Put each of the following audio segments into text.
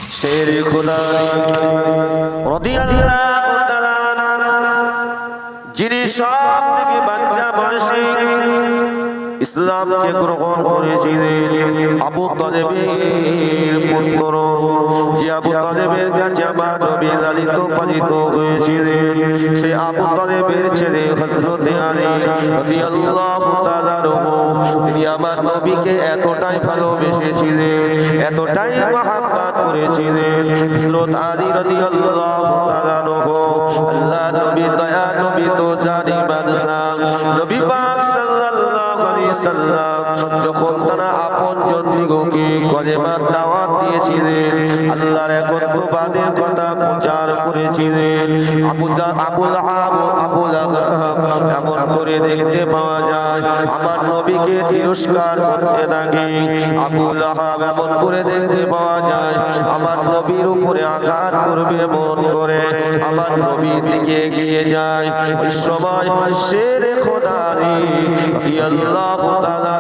শের খোদা রাদিয়াল্লাহু তাআলা যিনি সব থেকে বাচ্চা বয়সে ইসলামকে গ্রহণ করেছিলেন, আবু তালেবের পুত্র, যে আবু তালেবের কাছে আমার নবী লালিত পালিত হয়েছিলেন, সেই আবু তালেবের ছেলে হযরত আলী রাদিয়াল্লাহু তাআলা তিনি আমার নবীকে এতটাই ভালোবেসেছিলেন, এতটাই মহব্বত করেছিলেন। হযরত আলী রাদিয়াল্লাহু তাআলা আল্লাহ নবী দয়া নবী তো জানি বাদশা নবী পাক সাল্লাল্লাহু আলাইহি সাল্লাম যখন তারা আপনজন দিগকে কলেমার দাওয়াত দিয়েছিলেন, আল্লাহর একত্ববাদের কথা প্রচার করেছিলেন, আবু লাহাব এমন করে দেখতে পাওয়া যায় আমার নবীকে তিরস্কার করতে থাকে। আবু লাহাব এমন করে দেখতে পাওয়া যায় আমার নবীর উপরে আঘাত করবে মন করে আমার নবীর দিকে এগিয়ে যায়। ওই সময় শের খোদা রাদিয়াল্লাহু তাআলা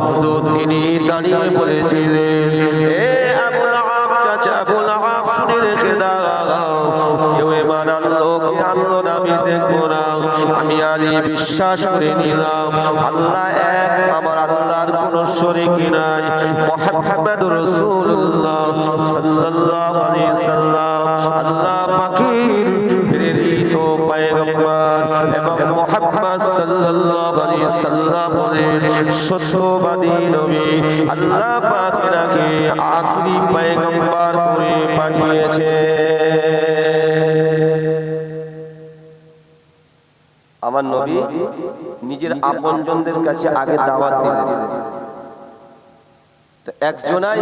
হুজুর তিনি দাঁড়িয়ে বলেছিলেন, এ আবু লাহাব চাচা, আবু লাহাব শুনে রেখে দাও, কেউ এবার আল্লাহকে আনলো না, আমি দেখবো না, আমি আলী বিশ্বাস করে নিলাম আল্লাহ এক, আমার আল্লাহর কোন শরীক নাই, মুহাম্মাদুর রাসূলুল্লাহ সাল্লাল্লাহু আলাইহি সাল্লাম আল্লাহ পাকের প্রেরিত পয়গম্বর এবং মুহাম্মদ সাল্লাল্লাহু আলাইহি সাল্লামের সত্যবাদী নবী, আল্লাহ পাক তাকে আখেরি পয়গম্বর করে পাঠিয়েছে। আমার নবী নিজের আপনজনদের কাছে আগে দাওয়াত দিলেন, তো একজনাই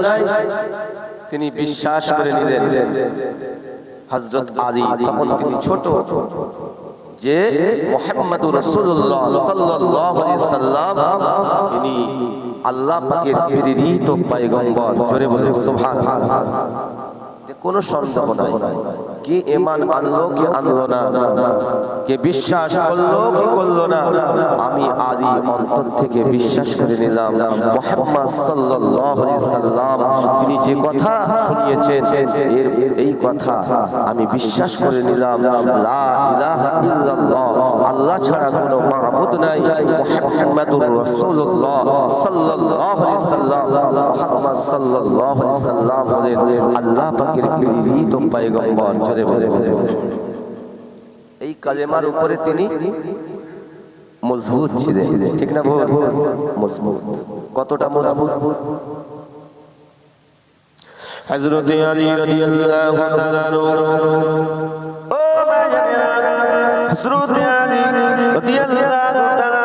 তিনি বিশ্বাস করে নিলেন, হযরত আলী। তখন তিনি ছোট, যে মুহাম্মদুর রাসূলুল্লাহ সাল্লাল্লাহু আলাইহি সাল্লাম তিনি আল্লাহ পাকের প্রেরিত পয়গম্বর। জোরে বলুন সুবহানাল্লাহ। কোনো সন্দেহ নাই, কে ঈমান আনলো কে আনলো না, কে বিশ্বাস করলো কি করলো না, আমি আলী অন্তর থেকে বিশ্বাস করে নিলাম মুহাম্মদ সাল্লাল্লাহু আলাইহি সাল্লাম তিনি যে কথা শুনিয়েছেন এই কথা আমি বিশ্বাস করে নিলাম, লা ইলাহা ইল্লাল্লাহ, আল্লাহ ছাড়া কোনো মাবুদ নাই, মুহাম্মাদুর রাসূলুল্লাহ সাল্লাল্লাহু আলাইহি সাল্লাম, মুহাম্মদ সাল্লাল্লাহু আলাইহি সাল্লাম হলেন আল্লাহ পাকের প্রেরিত পয়গম্বর। জোরে বলে এই কালেমার উপরে তিনি মজবুত ছিলেন, ঠিক না? মজবুত, কতটা মজবুত? হযরত আলী রাদিয়াল্লাহু তাআলা ও ভাইয়েরা, হযরত আলী রাদিয়াল্লাহু তাআলা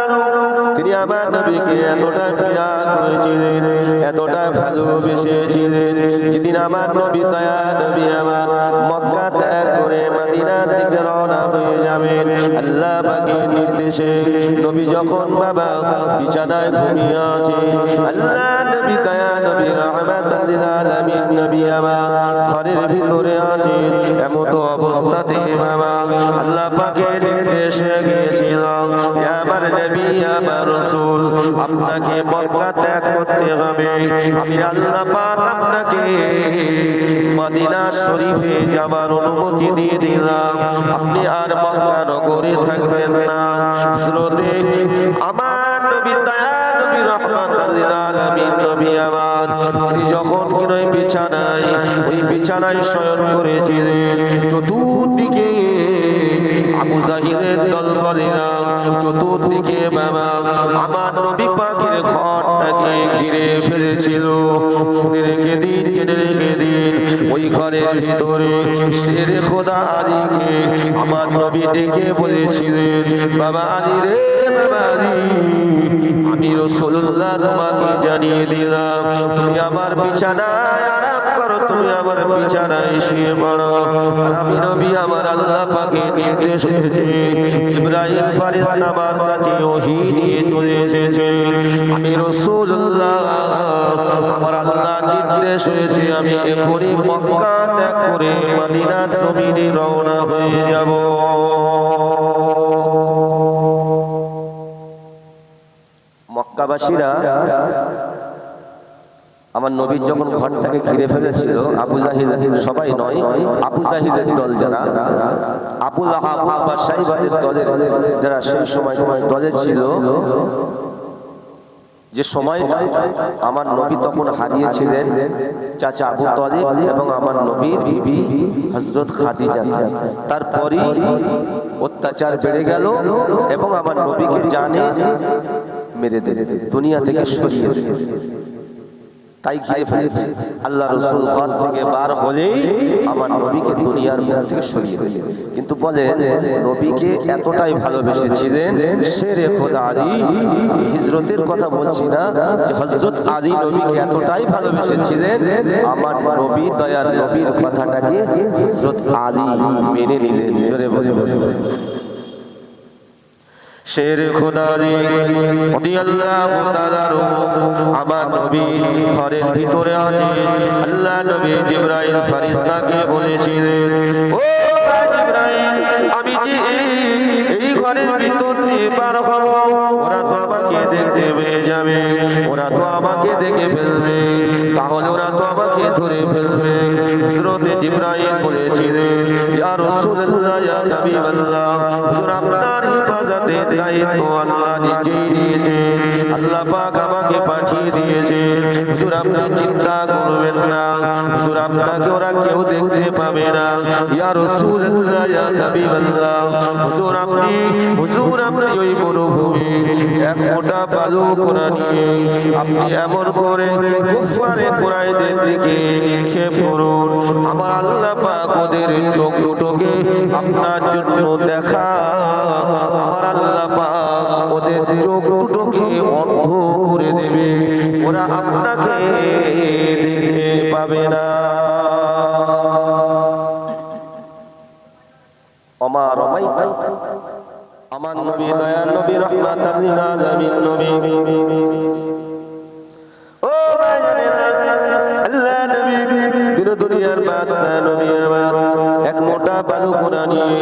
তিনি আমার নবীকে এতটা প্রিয় করেছিলেন, এতটা ভালোবেসেছিলেন, যেদিন আমার নবী দয়া নবী আমার মক্কা ত্যাগ করে মদিনার দিকে রওনা হয়ে যাবেন আল্লাহ পাকের নির্দেশে, নবী যখন বাবা বিছানায় ঘুমিয়ে আছে, আল্লাহ নবী দয়া নবী রাহমাতাল লিল আলামিন নবী আমার ঘরের ভিতরে আছে, এমত অবস্থাতে বাবা আল্লাহ পাকের নির্দেশে গিয়েছিল, আমার নবী আমার রাসূল আপনাকে মক্কা ত্যাগ করতে হবে, আমি আল্লাহ পাক আপনাকে মদিনা শরীফে যাবার অনুমতি দিয়ে দিলাম, আপনি আর মক্কা নগরে থাকবেন না। হযরতে আমার নবী দয়া নবী রাহমাতাল লিল আলামিন নবী আমার যখন কিনা বিছানায় ওই বিছানায় শয়ন করেছিলেন, চতুর্দিকে আবু জাহিলের দলবলেরা চতুর্দিকে বাবা আমার নবী পাকের ঘরটাকে ঘিরে ফেলেছিল। শুনে রেখে দিন, জেনে রেখে দিন, ওই ঘরের ভিতরে শের খোদা আলীকে আমার নবী ডেকে বলেছিলেন, বাবা আলী রে, বাবা আলী, আমি রাসূলুল্লাহ তোমাকে জানিয়ে দিলাম তুমি আমার বিছানায় আরাম করো, তুমি আমার বিছানায় শুয়ে পড়ো। আমি নবী আমার আল্লাহ পাকের নির্দেশ এসেছে, ইব্রাহিম ফেরেশতা আমার কাছে ওহী নিয়ে চলে এসেছে, আমি রাসূলুল্লাহ আমার আল্লাহর নির্দেশ হয়েছে আমি এখনই মক্কা ত্যাগ করে মদিনার জমিনে রওনা হয়ে যাব। মক্কাবাসীরা আমার নবীর যখন ঘরটাকে ঘিরে ফেলেছিল আবু জাহিল, সবাই নয়, আবু জাহিলের দল যারা, আবু লাহাব বা সাইবাদের দলের যারা সেই সময় দলে ছিল, যে সময় আমার নবী তখন হারিয়েছিলেন চাচা আবু তালিব এবং আমার নবীর বিবি হযরত খাদিজা, তারপরই অত্যাচার বেড়ে গেল এবং আমার নবীকে জানে মেরে দিল, দুনিয়া থেকে সরিয়ে দিল। তাই ঘিরে ফেলেছে। আল্লাহ রাসূল ঘর থেকে বার হলেই আমার নবীকে দুনিয়ার মুখ থেকে সরিয়ে দিলেন। কিন্তু বলেন নবীকে এতটাই ভালোবেসেছিলেন শেরে খোদা আলী, হিজরতের কথা বলছি না, যে হযরত আলী নবীকে এতটাই ভালোবেসেছিলেন, আমার নবী দয়ার নবীর কথাটাকে হযরত আলী মেনে নিলেন। জোরে বলে শের খোদা রাদিয়াল্লাহু তাআলা আমার নবী ঘরের ভিতরে আছেন। আল্লাহ নবী জিবরাইল ফেরেশতাকে বলেছিলেন, ও জিবরাইল, আমি যে এই ঘরের ভিতর দিয়ে পার হব, ওরা তো আমাকে দেখতে পেয়ে যাবে, ওরা তো আমাকে দেখে ফেলবে, তাহলে ওরা তো আমাকে ধরে ফেলবে। হযরত জিবরাইল বলেছিলেন, ইয়া রাসূলুল্লাহ, ইয়া হাবিবাল্লাহ, হুজুর আপনার হিফাজতের দায়িত্ব আল্লাহ নিজেই নিয়েছেন, আল্লাহ পাক আমাকে পাঠিয়ে দিয়েছেন। হুজুর আপনি চিন্তা করবেন না, হুজুর আপনাকে ওরা কেউ দেখতে পাবে না। ইয়া রাসূলুল্লাহ, ইয়া হাবিবাল্লাহ, হুজুর আপনি ওই মরুভূমি এক মোটা বালু কোড়া নিয়ে আপনি এমন করে কুফারে কুরাইশদের দিকে নিক্ষেপ করুন, আমার আল্লাহ পাক ওদের চোখ দুটোকে আপনার জন্য দেখা, আমার আল্লাহ পাক ওদের চোখ দুটোকে অন্ধ করে দেবে, ওরা আপনাকে দেখতে পাবে না। আমার নবী দয়ার নবী রহমাতাল লিল আলামিন নবী, ও ভাইরা আল্লাহ নবী দিন দুনিয়ার বাদশা নবী আমার এক মোটা বালু কোড়া নিয়ে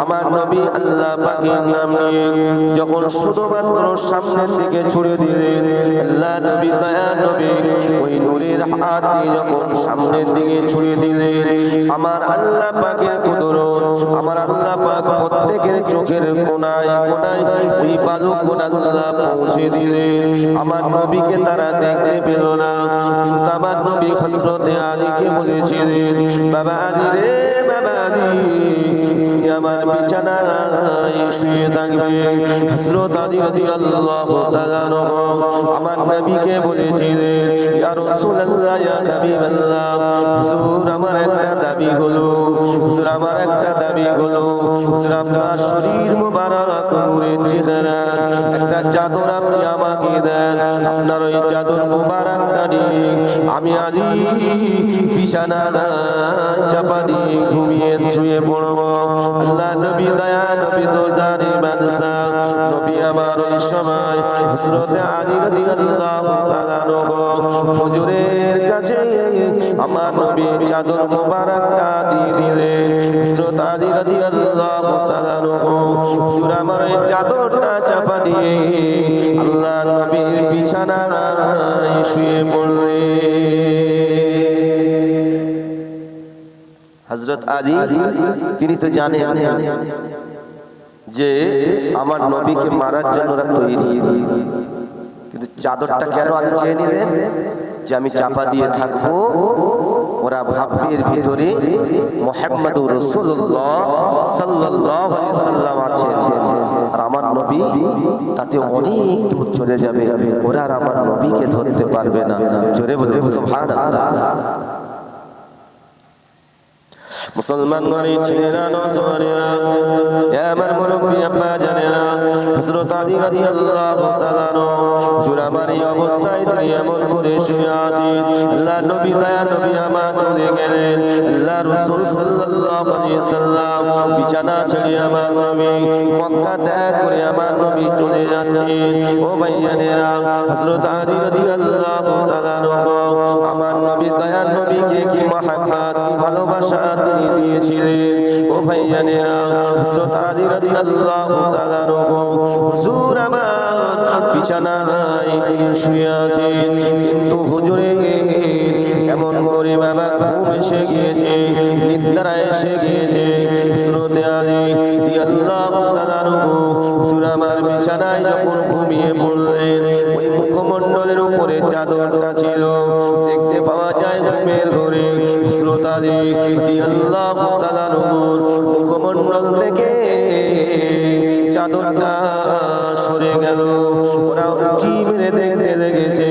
আমার নবী আল্লাহ পাকের নাম নিয়ে যখন শুধুমাত্র সামনের দিকে ছুড়ে দিলেন, আল্লাহ নবী দয়ার নবী ওই নূরের হাত দিয়ে যখন সামনের দিকে ছুড়ে দিলেন, আমার আল্লাহ পাকের কুদরত, আমার আল্লাহ পাক প্রত্যেকের চোখের কোণায় কোণায় ওই বালু কোণা আল্লাহ পৌঁছে দিলেন। আমার নবীকে তারা দেখতে পেল না, কিন্তু আমার নবী হযরত আলীকে বলেছিলেন, বাবা আলী রে, বাবা আলী, আমার বিছানায় শুয়ে থাকবে। হযরত আলী রাদিয়াল্লাহু তাআলা আমার নবীকে বলেছিলেন, ইয়া রাসূলুল্লাহ, ইয়া হাবিবাল্লাহ, হুজুর আমার একটা দাবি হলো, হুজুর আমার একটা দাবি হলো, হুজুর আপনার শরীর মুবারক নূরের চেহারা একটা চাদর আপনি আমাকে দেন, আপনার ওই চাদর মুবারকটা নিয়ে আমি আলী বিছানায় চাপা দিয়ে ঘুমিয়ে শুয়ে পড়ব। আল্লাহ নবী দয়া নবী তো জানে বাদশা নবী আমার ওই সময় হযরত আলী রাদিয়াল্লাহু তাআলা হুজুরের কাছে আমার নবী চাদর মুবারকটা দিয়ে দিলেন। হযরত আলী রাদিয়াল্লাহু তাআলা হুজুর আমার ওই চাদরটা চাপা দিয়ে আল্লাহ নবীর বিছানায় শুয়ে পড়লেন। হযরত আলী তিনি তো জানেন যে আমার নবীকে মারার জন্য ওরা তৈরি, কিন্তু চাদরটা কেন আলী চেয়ে নিলেন যে আমি চাপা দিয়ে থাকবো, ওরা ভাববে এর ভিতরে মুহাম্মদুর রাসূলুল্লাহ সাল্লাল্লাহু আলাইহি সাল্লাম আছেন, আর আমার নবী তাতে অনেক দূর চলে যাবে, ওরা আর আমার নবীকে ধরতে পারবে না। জোরে বলে সুবহানাল্লাহ। মুসলমান গরি ছেলেরা নজরেরা আমার মুরব্বি আব্বা জানেরা হযরত আলী রাদিয়াল্লাহু তাআলা হুজুর আমার এই অবস্থায় তিনি এমন করে শুয়ে আছেন, আল্লাহ নবী দয়া নবী আমার চলে গেলেন, আল্লাহ রাসূল সাল্লাল্লাহু আলাইহি সাল্লাম বিছানা ছেড়ে আমার নবী মক্কা ত্যাগ করে আমার নবী চলে যাচ্ছেন। ও ভাইয়ানেরা হযরত আলী রাদিয়াল্লাহু তাআলা আমার নবী দয়া নবীকে কি মহব্বত ভালোবাসা তিনি দিয়েছিলেন। ও ভাইয়ানেরা হযরত আলী রাদিয়াল্লাহু তাআলা হুজুর আমার বিছানায় তিনি শুয়ে আছেন, কিন্তু হুজুরে এমন করে বাবা ঘুম এসে গিয়েছে, নিদ্রা এসে গিয়েছে। শ্রোতে আলী রাদিয়াল্লাহু তাআলা হুজুর আমার বিছানায় যখন ঘুমিয়ে পড়লেন, ওই মুখমণ্ডলের উপরে চাদরটা ছিল, দেখতে পাওয়া যায় ঘুমের ঘরে হযরত আলী রাদিয়াল্লাহু তাআলা মুখমণ্ডল থেকে চাদরটা সরে গেল। ওরা কি মেরে দেখতে লেগেছে,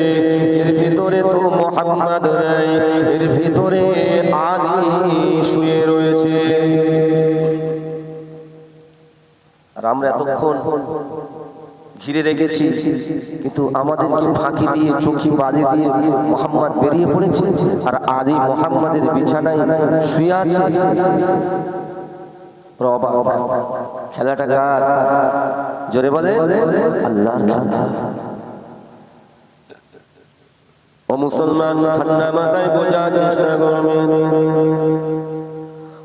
এর ভিতরে তো মুহাম্মদ নাই, এর ভিতরে আলী শুয়ে রয়েছে। আর আমরা এতক্ষণ ঘিরে রেখেছি, কিন্তু আমাদেরকে ফাঁকি দিয়ে চোখি বাজে দিয়ে মুহাম্মদ বেরিয়ে পড়েছে, আর আলী মুহাম্মাদের বিছানায় শুয়ে আছে। খেলাটা কার? জোরে বলে আল্লাহর খেলা। ও মুসলমান, ঠান্ডা মাথায় বোঝার চেষ্টা করবেন।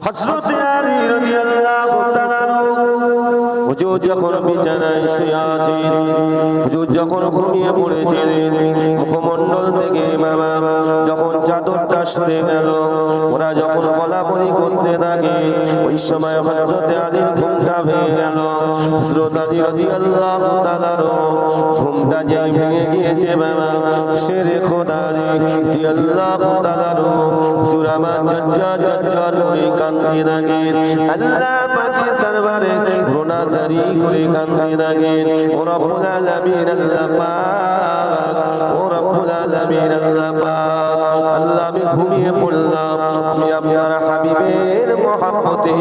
হযরত আলী রাদিয়াল্লাহু তাআলা হুজুর যখন বিছানায় শুয়ে আছেন, হুজুর যখন ঘুমিয়ে পড়েছিলেন, মুখমণ্ডল থেকে বাবা যখন চাদরটা সরে গেল, ওরা যখন বলাবলি করতে থাকে, ওই সময় হযরত আলীর ঘুমটা ভেঙে গেল। হযরত আলী রাদিয়াল্লাহু তাআলা ঘুমটা যেই ভেঙে গিয়েছে বাবা, শেরে খোদা রাদিয়াল্লাহু তাআলা হুজুর আমার ঝরঝর করে কাঁদতে লাগেন, আল্লাহ পাকের দরবারে রোনাজারি করে কাঁদতে লাগেন। ও রব্বুল আলামিন আল্লাহ পাক, ও রব্বুল আলামিন আল্লাহ পাক, আল্লাহ আমি ঘুমিয়ে পড়লাম, আমি আপনার হাবিবের মহব্বতে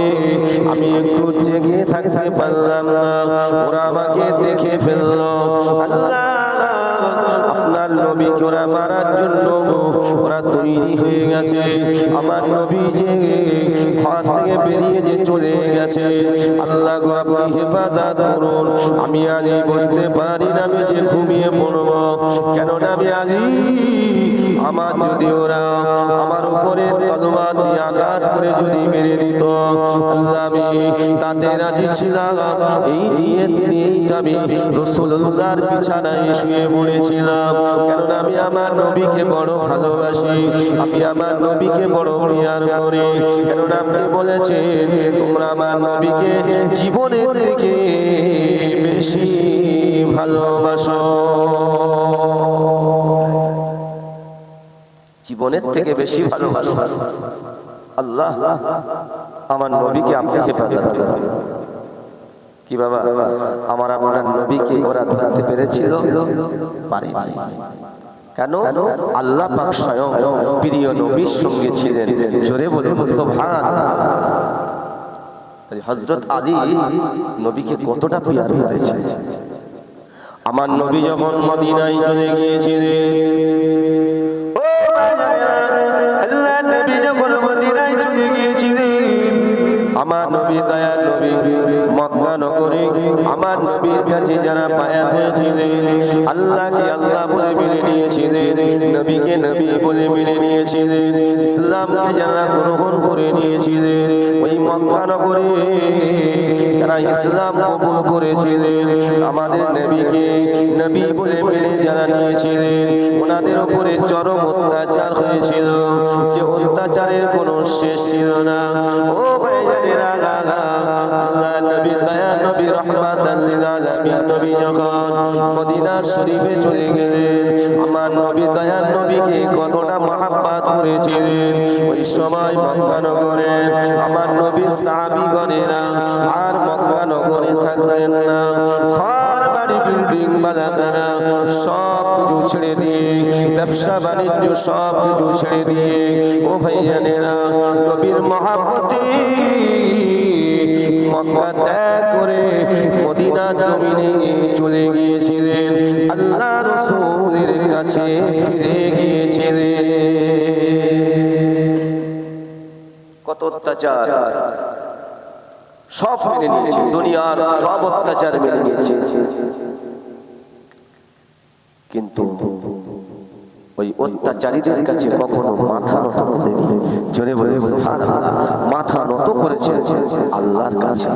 আমি একটু জেগে থাকতে পারলাম না, ওরা আমাকে দেখে ফেললো। আল্লাহ আপনার নবীকে ওরা মারার জন্য ওরা তৈরি হয়ে গেছে, আমার নবী যে ঘর থেকে বেরিয়ে যে চলে গেছে। আল্লাহ গো আপনি হেফাজত করুন, আমি আলী বুঝতে পারি না আমি যে ঘুমিয়ে পড়ব, কেননা আমি আলী আমার যদি ওরা আমার উপরে তলোয়ার দিয়ে আঘাত করে যদি মেরে দিত, আল্লাহ আমি তাতে রাজি ছিলাম। এই নিয়ত নিয়েই আমি রাসূলুল্লাহর বিছানায় শুয়ে পড়েছিলাম, কেননা আমি আমার নবীকে বড় ভালোবাসি, আমি আমার নবীকে বড় প্রিয়ার করি, কেননা আপনি বলেছেন তোমরা আমার নবীকে জীবনের থেকে বেশি ভালোবাসো, জীবনের থেকে বেশি ভালোবাসো। আল্লাহ আমার নবীকে আপনি হেফাজত করুন। কি বাবা, আমার আপনার নবীকে ওরা ধরতে পেরেছিল? পারেনি। কেন? আল্লাহ পাক স্বয়ং প্রিয় নবীর সঙ্গে ছিলেন। জোরে বলে সুবহানাল্লাহ। হযরত আলী নবীকে কতটা প্রিয় করেছে। আমার নবী যখন মদিনায় চলে গিয়েছিলেন, আল্লাহ নবী যখন মদিনায় চলে গিয়েছিলেন, আমার নবী দয়ার নবী মক্কা নগরে আমার নবীর কাছে যারা বায়াত হয়েছিলেন, আল্লাহকে আল্লাহ বলে মেনে নিয়েছিলেন, নবীকে নবী বলে মেনে নিয়েছিলেন, ইসলামকে যারা গ্রহণ করে নিয়েছিলেন, ওই মক্কা নগরে যারা ইসলাম কবুল করেছিলেন, আমাদের নবীকে নবী বলে মেনে যারা নিয়েছিলেন, ওনাদের উপরে চরম অত্যাচার হয়েছিল, যে অত্যাচারের কোনো শেষ ছিল না। ও ভাইজানেরা, আল্লাহ নবী দয়া নবী রাহমাতাল লিল আলামিন নবী যখন মদিনা শরীফে চলে গেলেন, আমার নবী দয়া নবীকে কতটা মহব্বত করেছিলেন। ওই সময় মক্কা নগরে আমার নবী সাহাবীগণেরা আর মক্কা নগরে থাকলেন না, ঘর বাড়ি বিল্ডিং বানাতারা সব কিছু ছেড়ে দিয়ে, ব্যবসা বাণিজ্য সব কিছু ছেড়ে দিয়ে, ও ভাইজানেরা নবীর মহব্বতে মক্কা ত্যাগ করে মদিনা জমিনে চলে গিয়েছিলেন, আল্লাহ রাসূলের কাছে ফিরে গিয়েছিলেন। কত অত্যাচার সব মেনে নিয়েছে, দুনিয়ার সব অত্যাচার মেনে নিয়েছে, কিন্তু ওই অত্যাচারীদের কাছে কখনো মাথা নত করেনি। জোরে বলে সুবহানাল্লাহ। মাথা নত করেছে আল্লাহর কাছে।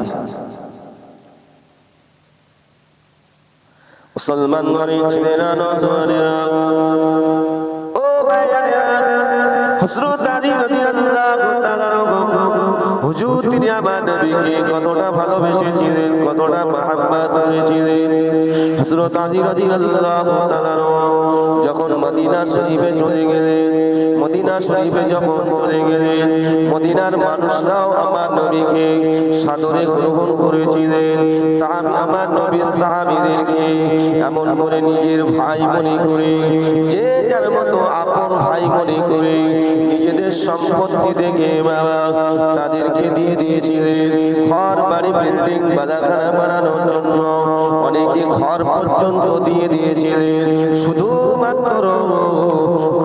মুসলমান ঘরে ছেলেরা নজরেরা ও ভাইয়েরা হযরত আলী রাদিয়াল্লাহু তাআলা হুজুর তিনি আমার নবীকে কতটা ভালোবেসেছিলেন কতটা মহব্বত করেছিলেন হযরত আলী রাদিয়াল্লাহু তাআলা যখন মদিনা শরীফে চলে গেলেন মদিনা শরীফে যখন চলে গেলেন মদিনার মানুষরাও আমার নবীকে সাদরে গ্রহণ করেছিলেন সাহাবী আমার নবীর সাহাবীদেরকে এমন করে নিজের ভাই মনে করে যে যার মতো আপন ভাই মনে করে নিজেদের সম্পত্তি থেকে বাবা তাদেরকে দিয়ে দিয়েছিলেন ঘর বাড়ি বিল্ডিং বাজারখানা বানানোর জন্য অনেকে ঘর পর্যন্ত দিয়ে দিয়েছিলেন শুধুমাত্র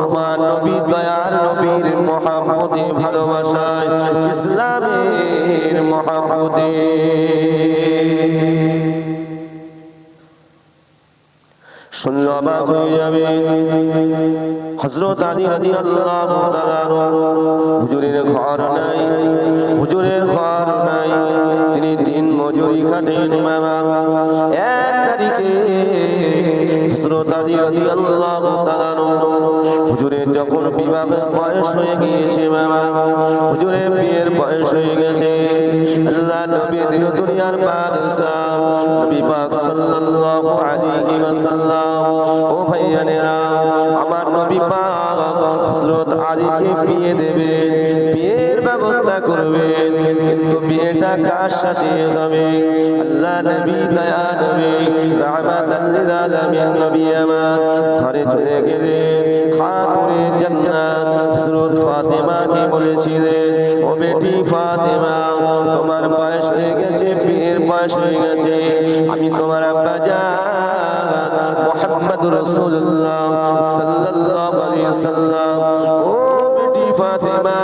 আমার নবী দয়ার নবীর মহব্বতে ভালোবাসায় ইসলামের মহব্বতে শুনলে অবাক হয়ে যাবে হযরত আলী রাদিয়াল্লাহু তাআলা হুজুরের ঘর নাই হুজুরের ঘর নাই তিনি দিন মজুরি খাটেন বাবা এক তারিখে হযরত আলী রাদিয়াল্লাহু তাআলা হুজুরের যখন বিবাহের বয়স হয়ে গিয়েছে বাবা হুজুরের বিয়ের বয়স হয়ে গেছে আল্লাহ নবী দিন দুনিয়ার বাদশা নবী পাক সাল্লাল্লাহু আলাইহি ওয়াসাল্লাম ও ভাইয়ানেরা আমার নবী পাক হযরত আলীকে বিয়ে দেবে বিয়ের ব্যবস্থা করবেন কিন্তু বিয়েটা কার সাথে হবে আল্লাহ নবী দয়া নবী রাহমাতাল লিল আলামিন নবী আমার ঘরে চলে গেলেন খাতুনে জান্নাত হযরত ফাতেমাকে বলেছিলেন ও বেটি ফাতেমা তোমার বয়স হয়ে গেছে বিয়ের বয়স হয়ে গেছে আমি তোমার আব্বা জান মুহাম্মদুর রাসূলুল্লাহ সাল্লাল্লাহু আলাইহি ওয়াসাল্লাম ও বেটি ফাতেমা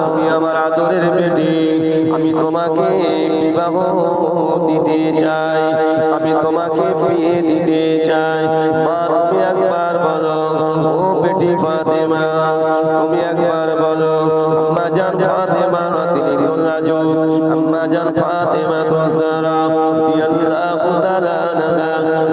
তুমি আমার আদরের বেটি আমি তোমাকে বিবাহ দিতে চাই আমি তোমাকে বিয়ে দিতে চাই মা তুমি একবার বলো ও বেটি ফাতেমা তুমি একবার বলো আম্মা জান ফাতেমা তিনি রাজুল আম্মা জান ফাতেমা তো সারা রাদিয়াল্লাহু তাআলা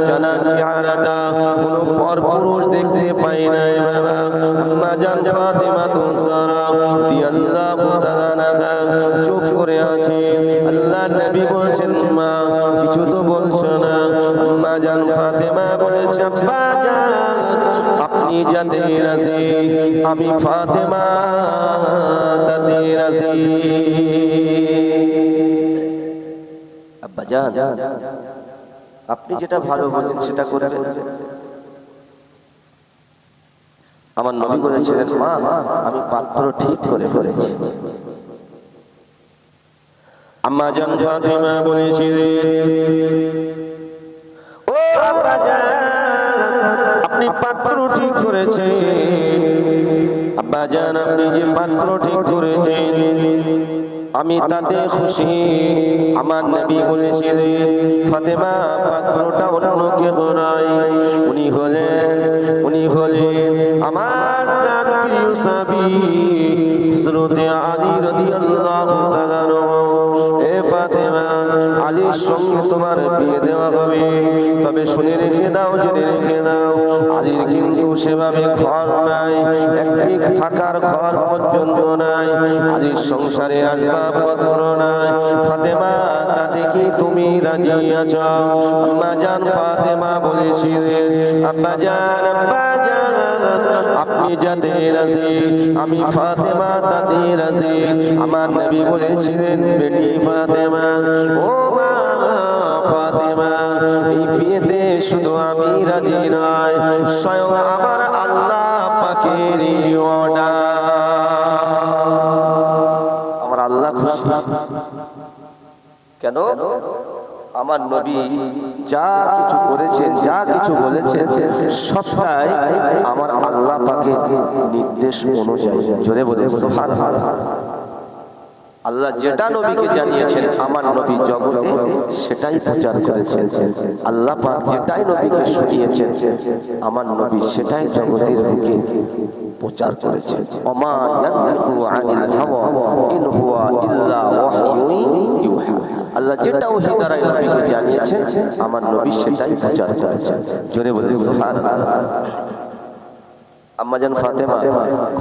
জানা চেহারাটা কোন পরপুরুষ দেখতে পাই নাই বাবা আম্মা জান ফাতেমা তো সারা রাদিয়াল্লাহু তাআলা চুপ করে আছে আল্লাহ নবী বলেছেন মা কিছু তো বলছো না আম্মা জান ফাতেমা বলেছে আব্বা জান আপনি যাতে রাজি আমি ফাতেমা তাতে রাজি আব্বা জান আপনি যেটা ভালো বোঝেন সেটা করবেন আমার নবী বলেছিলেন মা আমি পাত্র ঠিক করে ফেলেছি আম্মা জান ফাতেমা বলেছিলেন ও আব্বা জান আপনি পাত্র ঠিক করেছেন আব্বা জান আপনি যে পাত্র ঠিক করেছেন আমি তাতে খুশি আমার নবী বলেছিলেন ফাতেমা পাত্রটা অন্য কেউ নয় উনি হলেন আমার প্রিয় সাহাবী হযরত আলী রাদিয়াল্লাহু তাআলা এ ফাতেমা আলীর সঙ্গে তোমার বিয়ে দেওয়া হবে তবে শুনে রেখে দাও জেনে রেখে দাও আলীর কিন্তু সেভাবে ঘর নাই একটি থাকার ঘর পর্যন্ত নাই আলীর সংসারে আসবাবপত্র নাই ফাতেমা তাতে কি তুমি রাজি আছো আম্মা জান ফাতেমা বলেছিলেন আব্বা জান আপনি যাতে রাজি আমি ফাতেমা তাতে রাজি আমার নবী বলেছিলেন বেটি ফাতেমা ও মা ফাতেমা এই বিয়েতে শুধু আমি রাজি নয় স্বয়ং আমার আল্লাহ পাকের অর্ডার আমার আল্লাহ খুশি কেন আমার নবী যা কিছু করেছেন যা কিছু বলেছেন সবটাই আমার আল্লাহ পাকের নির্দেশ অনুযায়ী জোরে বলে সুবহানাল্লাহ আল্লাহ যেটা নবীকে জানিয়েছেন আমার নবী জগতে সেটাই প্রচার করেছেন আল্লাহ পাক যেটাই নবীকে শুনিয়েছেন আমার নবী সেটাই জগতের বুকে প্রচার করেছেন ওমা ইয়ানতিকু আনিল হাওয়া ইন হুয়া ইল্লা ওয়াহয়ুন ইউহা আল্লাহ আল্লাহ যেটা ওহী দ্বারা নবীকে জানিয়েছেন আমার নবী সেটাই প্রচার করেছেন। জোরে বলেন সুবহানাল্লাহ। আম্মা জান ফাতেমা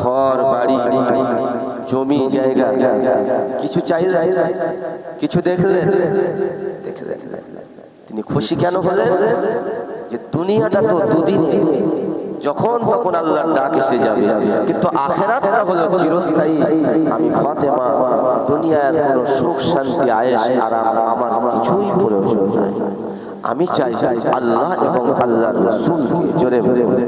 ঘর বাড়ি জমি জায়গা কিছু চাইলেন, কিছু দেখলেন, তিনি খুশি কেন হলেন? যে দুনিয়াটা তো দুদিনে, যখন তখন আল্লাহর ডাক এসে যাবে, কিন্তু আখিরাতটা হলো চিরস্থায়ী। আমি ফাতেমা দুনিয়ার কোনো সুখ শান্তি আয়েশ আরাম আমার কিছুই প্রয়োজন নাই। আমি চাই আল্লাহ এবং আল্লাহর রাসূল জোরে বলে